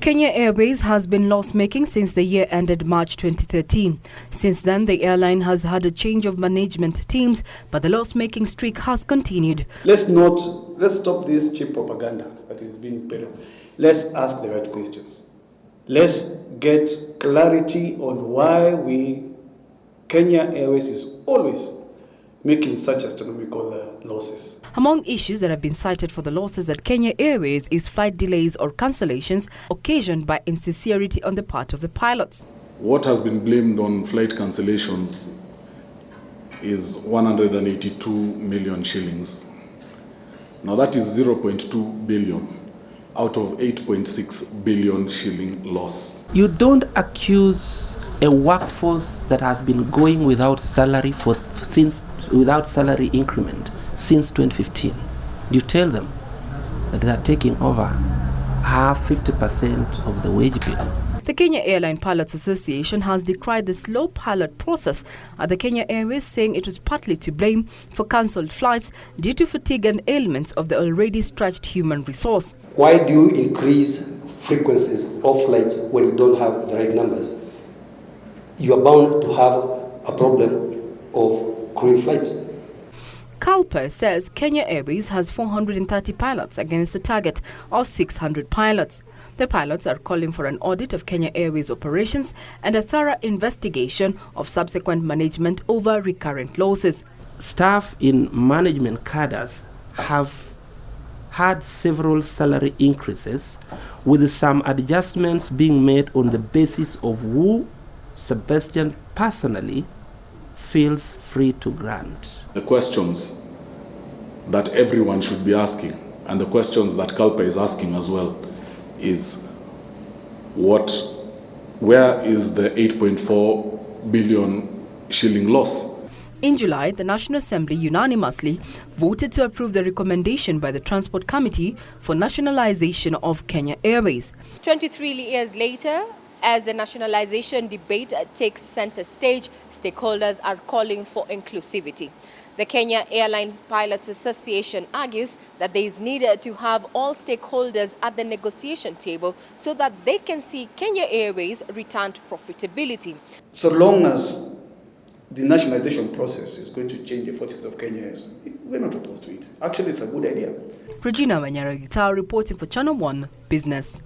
Kenya Airways has been loss-making since the year ended March 2013. Since then, the airline has had a change of management teams, but the loss-making streak has continued. Let's stop this cheap propaganda that is being peddled. Let's ask the right questions. Let's get clarity on why Kenya Airways is always making such astronomical losses. Among issues that have been cited for the losses at Kenya Airways is flight delays or cancellations occasioned by insincerity on the part of the pilots. What has been blamed on flight cancellations is 182 million shillings. Now that is 0.2 billion out of 8.6 billion shilling loss. You don't accuse a workforce that has been going without salary without salary increment since 2015. You tell them that they are taking over half 50% of the wage bill. The Kenya Airline Pilots Association has decried the slow pilot process at the Kenya Airways, saying it was partly to blame for cancelled flights due to fatigue and ailments of the already stretched human resource. Why do you increase frequencies of flights when you don't have the right numbers? You are bound to have a problem of crewing flights. CALPA says Kenya Airways has 430 pilots against a target of 600 pilots. The pilots are calling for an audit of Kenya Airways operations and a thorough investigation of subsequent management over recurrent losses. Staff in management cadres have had several salary increases, with some adjustments being made on the basis of who Sebastian personally feels free to grant. The questions that everyone should be asking, and the questions that CALPA is asking as well, is where is the 8.4 billion shilling loss? In July, the National Assembly unanimously voted to approve the recommendation by the Transport Committee for nationalization of Kenya Airways. 23 years later, as the nationalization debate takes center stage, stakeholders are calling for inclusivity. The Kenya Airline Pilots Association argues that there is need to have all stakeholders at the negotiation table so that they can see Kenya Airways return to profitability. So long as the nationalization process is going to change the fortunes of Kenya Airways, we're not opposed to it. Actually, it's a good idea. Regina Wanyaragita reporting for Channel 1 Business.